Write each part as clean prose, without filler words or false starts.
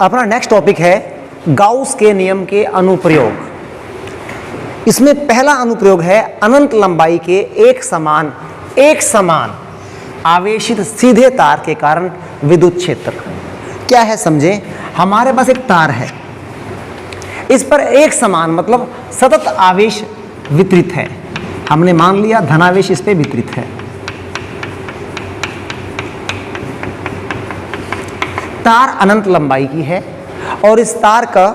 अपना next topic है Gauss के नियम के अनुप्रयोग। इसमें पहला अनुप्रयोग है अनंत लंबाई के एक समान आवेशित सीधे तार के कारण विद्युत क्षेत्र। क्या है समझें, हमारे पास एक तार है, इस पर एक समान मतलब सतत आवेश वितरित है। हमने मान लिया धनावेश इस पे वितरित है। तार अनंत लंबाई की है और इस तार का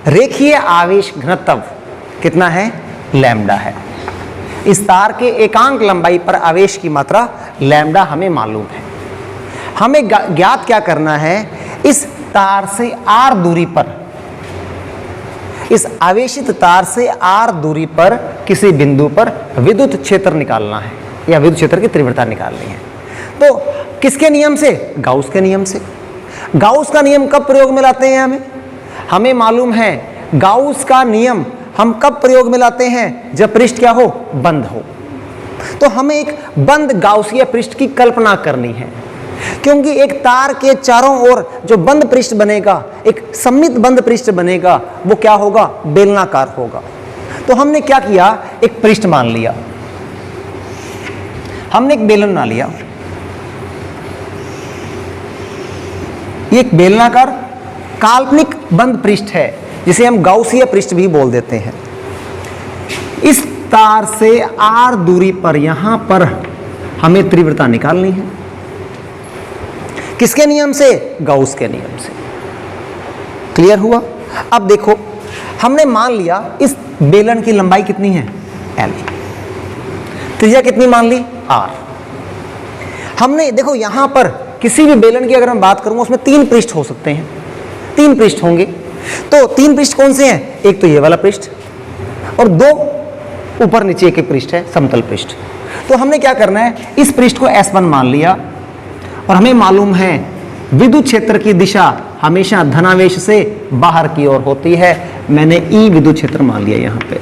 रेखीय आवेश घनत्व कितना है, लैम्डा है। इस तार के एकांक लंबाई पर आवेश की मात्रा लैम्डा हमें मालूम है। हमें ज्ञात क्या करना है, इस तार से r दूरी पर, इस आवेशित तार से r दूरी पर किसी बिंदु पर विद्युत क्षेत्र निकालना है या विद्युत क्षेत्र की तीव्रता निकालनी है। तो किसके नियम से, गाउस के नियम से। गाउस का नियम कब प्रयोग में लाते हैं, हमें मालूम है गाउस का नियम हम कब प्रयोग में लाते हैं, जब पृष्ठ क्या हो, बंद हो। तो हमें एक बंद गाउसीय पृष्ठ की कल्पना करनी है, क्योंकि एक तार के चारों ओर जो बंद पृष्ठ बनेगा, एक सममित बंद पृष्ठ बनेगा, वो क्या होगा, बेलनाकार होगा। तो हमने क्या किया, एक पृष्ठ मान लिया, हमने एक बेलन मान लिया, ये एक बेलनाकार काल्पनिक बंद पृष्ठ है जिसे हम गाउसीय पृष्ठ भी बोल देते हैं। इस तार से r दूरी पर यहां पर हमें तीव्रता निकालनी है। किसके नियम से, गाउस के नियम से। क्लियर हुआ। अब देखो, हमने मान लिया इस बेलन की लंबाई कितनी है, l, त्रिज्या कितनी मान ली, r। हमने देखो यहां पर किसी भी बेलन की अगर मैं बात करूंगा उसमें 3 पृष्ठ हो सकते हैं, 3 पृष्ठ होंगे। तो 3 पृष्ठ कौन से हैं, एक तो ये वाला पृष्ठ और 2 ऊपर नीचे एक पृष्ठ है, समतल पृष्ठ। तो हमने क्या करना है, इस पृष्ठ को S1 मान लिया और हमें मालूम है विद्युत क्षेत्र की दिशा हमेशा धनावेश से बाहर की ओर होती है। मैंने E विद्युत क्षेत्र मान लिया यहां पे।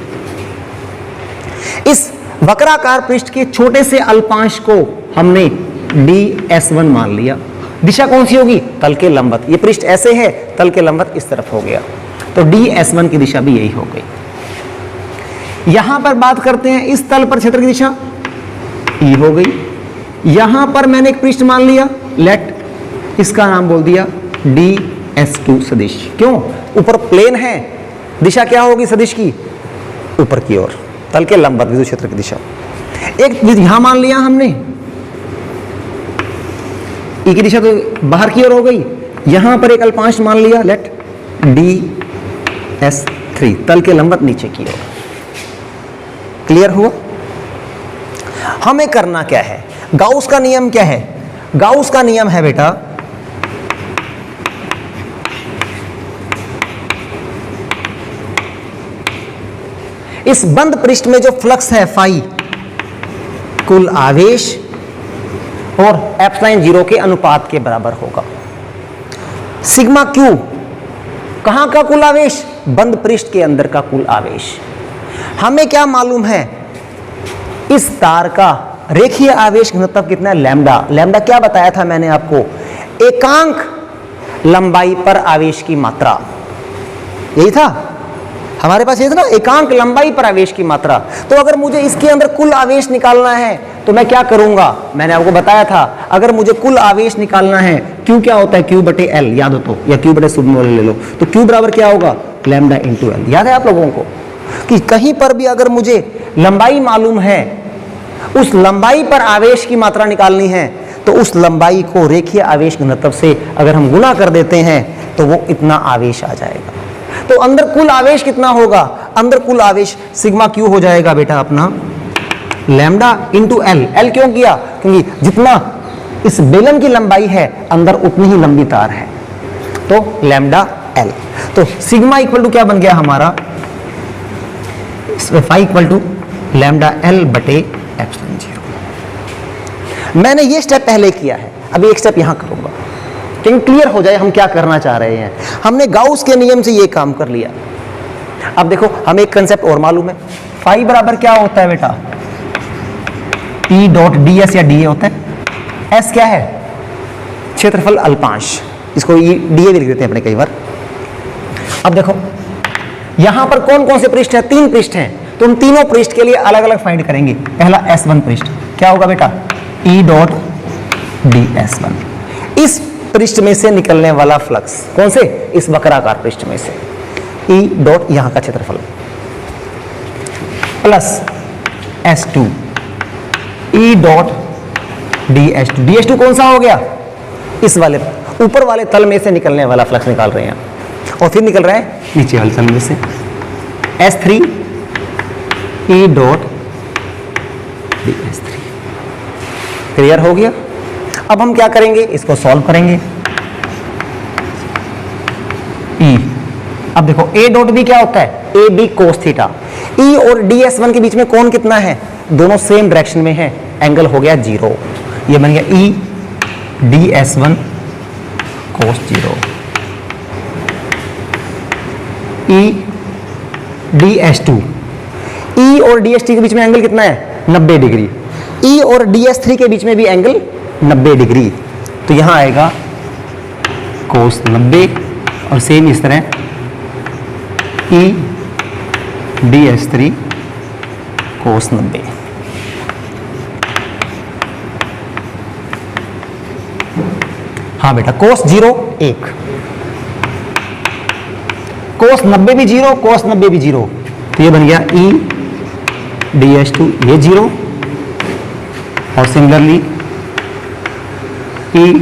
इस वक्राकार पृष्ठ के छोटे से अल्पांश को हमने ds1 मान लिया। दिशा कौन सी होगी, तल के लंबवत। ये पृष्ठ ऐसे है, तल के लंबवत इस तरफ हो गया, तो ds1 की दिशा भी यही हो गई। यहां पर बात करते हैं इस तल पर क्षेत्र की दिशा E हो गई। यहां पर मैंने एक पृष्ठ मान लिया, लेट, इसका नाम बोल दिया ds2 सदिश। क्यों, ऊपर प्लेन है, दिशा क्या होगी सदिश की, ऊपर की ओर, तल के लंबवत विद्युत क्षेत्र की दिशा। एक यहां मान लिया हमने, E की दिशा तो बाहर की ओर हो गई। यहां पर एक अल्पांश मान लिया, लेट ds3, तल के लंबवत नीचे की ओर। क्लियर हुआ। हमें करना क्या है, गाउस का नियम क्या है, गाउस का नियम है बेटा, इस बंद पृष्ठ में जो फ्लक्स है फाई, कुल आवेश और ε0 के अनुपात के बराबर होगा। सिग्मा क्यू, कहां का कुल आवेश, बंद पृष्ठ के अंदर का कुल आवेश। हमें क्या मालूम है, इस तार का रेखीय आवेश घनत्व कितना है, लैम्डा। लैम्डा क्या बताया था मैंने आपको, एकांक लंबाई पर आवेश की मात्रा, यही था हमारे पास, ये था ना, एकांक लंबाई पर आवेश की मात्रा। तो अगर मुझे इसके अंदर कुल आवेश निकालना है तो मैं क्या करूंगा, मैंने आपको बताया था, अगर मुझे कुल आवेश निकालना है, Q क्या होता है, Q/L, याद हो तो, या Q/σ ले लो, तो Q बराबर क्या होगा, लैम्डा इंटू L। याद है आप लोगों को कि कहीं पर भी अगर मुझे लंबाई मालूम है, उस लंबाई पर आवेश की मात्रा निकालनी है, तो उस लंबाई को रेखीय आवेश घनत्व से अगर हम गुना कर देते हैं तो वो इतना आवेश आ जाएगा। तो अंदर कुल आवेश कितना होगा, अंदर कुल आवेश सिग्मा क्यू हो जाएगा बेटा अपना लैम्डा इंटू एल। एल क्यों किया, क्योंकि जितना इस बेलन की लंबाई है अंदर उतनी ही लंबी तार है, तो लैम्डा एल। तो सिग्मा इक्वल टू क्या बन गया हमारा, phi equal to lambda L बटे ε0। मैंने ये स्टेप पहले किया है, अभी एक स्टेप यहां करूंगा, लेकिन क्लियर हो जाए हम क्या करना चाह रहे हैं। हमने गाउस के नियम से ये काम कर लिया। अब देखो हमें एक कंसेप्ट और मालूम है, फाई बराबर क्या होता है बेटा, E डॉट ds या dA होता है। S क्या है, क्षेत्रफल अल्पांश, इसको DA भी लिख देते हैं अपने कई बार। अब देखो यहां पर कौन कौन से पृष्ठ है, 3 पृष्ठ हैं, तो हम तीनों पृष्ठ के लिए अलग अलग फाइंड करेंगे। पहला S1 पृष्ठ क्या होगा बेटा, E.ds1। इस पृष्ठ में से निकलने वाला फ्लक्स कौन से, इस वक्राकार पृष्ठ में से, E डॉट यहां का क्षेत्रफल plus S2 E dot ds2। ds2 कौन सा हो गया, इस वाले ऊपर वाले तल में से निकलने वाला फ्लक्स निकाल रहे हैं, और फिर निकल रहा है नीचे वाले तल में से S3 E dot ds3। Clear हो गया। अब हम क्या करेंगे, इसको सॉल्व करेंगे। E, अब देखो A डॉट B क्या होता है, AB cos थीटा। E और ds1 के बीच में कोण कितना है, दोनों सेम डायरेक्शन में है, एंगल हो गया 0। ये बन गया E ds1 cos 0। E ds2, E और ds2 के बीच में एंगल कितना है, 90 डिग्री। E और ds3 के बीच में भी एंगल 90 डिग्री, तो यहां आएगा cos 90, और सेम इस तरह E ds3 cos 90। हाँ बेटा cos 0 1, cos 90 भी 0, cos 90 भी 0, तो ये बन गया E ds2 ये 0, और सिमिलरली E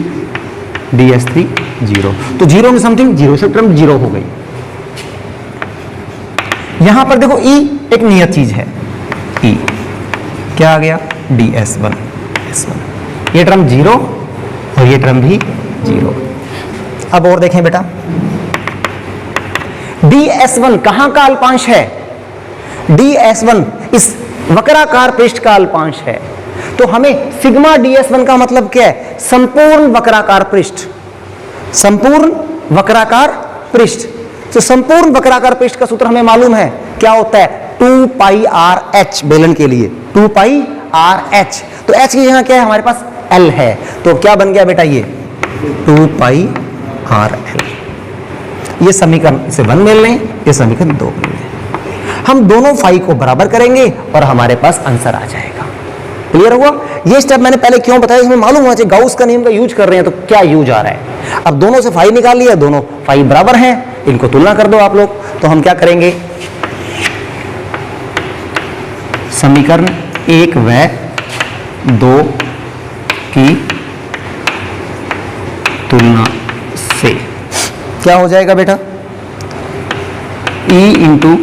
ds3 0, तो 0 में समथिंग 0 से टर्म 0 हो गई। यहां पर देखो E एक नियत चीज है, E क्या आ गया ds1 S1, ये टर्म 0 और ये टर्म भी 0। अब और देखें बेटा, ds1 कहां का अल्पांश है, ds1 इस वक्राकार पृष्ठ का अल्पांश है, तो हमें सिग्मा ds1 का मतलब क्या है, संपूर्ण वक्राकार पृष्ठ, संपूर्ण वक्राकार पृष्ठ। तो संपूर्ण वक्राकार पृष्ठ का सूत्र हमें मालूम है, क्या होता है 2 पाई RH बेलन के लिए 2 पाई RH, तो H की जगह क्या है हमारे पास L है, तो क्या बन गया बेटा ये 2 पाई RL। ये समीकरण से 1 मिल लें, ये समीकरण 2 मिल लें, हम दोनों फाई को बराबर करेंगे और हमारे पास आंसर आ जाएगा। क्लियर हुआ। ये स्टेप मैंने पहले क्यों बताया, हमें मालूम होना चाहिए गाउस का नियम का यूज कर रहे हैं तो क्या यूज आ रहा है। अब दोनों से फाई निकाल लिया, दोनों फाई बराबर हैं, इनको तुलना कर दो आप लोग, तो हम क्या करेंगे, समीकरण 1 व 2 की तुलना से क्या हो जाएगा बेटा, E इंटू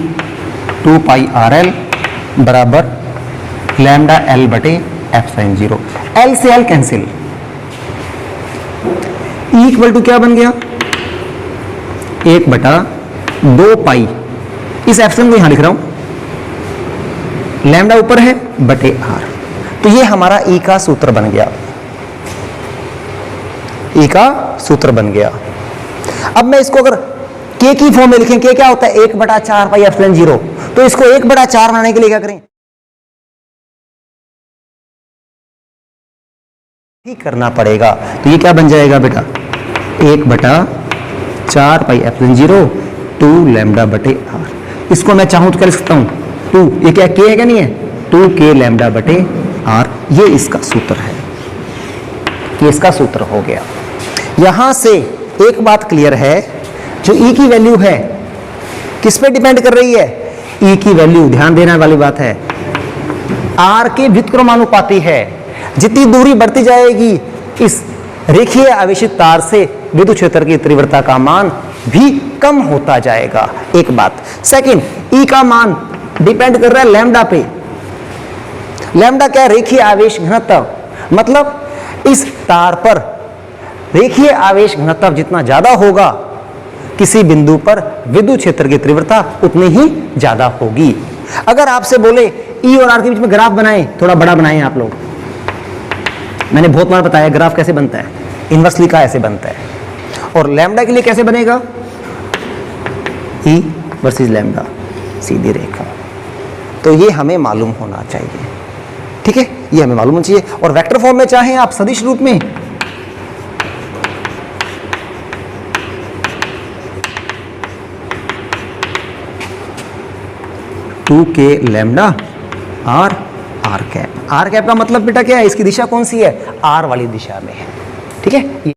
2 पाई RL बराबर लैम्डा L बटे एप्सिलॉन 0। L से L cancel, E equal to क्या बन गया 1 बटा 2 पाई, इस एप्सिलॉन को यहां लिख रहा हूं, लैम्डा ऊपर है बटे R, तो ये हमारा E का सूत्र बन गया, E का सूत्र बन गया। अब मैं इसको अगर K की फॉर्म में लिखें, K क्या होता है 1 बटा 4 पाई एप्सिलॉन 0, तो इसको 1 बटा 4 बनाने के लिए क्या करें, ठीक करना पड़ेगा, तो ये क्या बन जाएगा बेटा 1 बटा 4 पाई एप्सिलॉन 0 2 लैम्डा बटे R। इसको मैं चाहूं तो क्या लिख सकता हूं 2, ये क्या K है क्या नहीं है 2K लैम्डा बटे R, ये इसका सूत्र है, ये इसका सूत्र हो गया। यहां से एक बात क्लियर है, जो E की वैल्यू है किस पे डिपेंड कर रही है, E की वैल्यू ध्यान देने वाली बात है R के व्युत्क्रमानुपाती है। जितनी दूरी बढ़ती जाएगी इस रेखीय आवेशित तार से विद्युत क्षेत्र की तीव्रता का मान भी कम होता जाएगा, एक बात। सेकंड, E का मान डिपेंड कर रहा है लैम्डा पे। लैम्डा क्या है, रेखीय आवेश घनत्व, मतलब इस तार पर रेखीय आवेश घनत्व जितना ज्यादा होगा किसी बिंदु पर विद्युत क्षेत्र की तीव्रता उतनी ही ज्यादा होगी। अगर आपसे बोले E और R के बीच में ग्राफ बनाएं, थोड़ा बड़ा बनाएं आप लोग, मैंने बहुत बार बताया ग्राफ कैसे बनता है, इनवर्सली का ऐसे बनता है, और लैम्डा के लिए कैसे बनेगा E वर्सेस लैम्डा, सीधी रेखा। तो ये हमें मालूम होना चाहिए, ठीक है, ये हमें मालूम होना चाहिए। और वेक्टर फॉर्म में चाहे आप सदिश रूप में 2k lambda R R cap. R cap का मतलब बेटा क्या है, इसकी दिशा कौन सी है, आर वाली दिशा में है। ठीक है।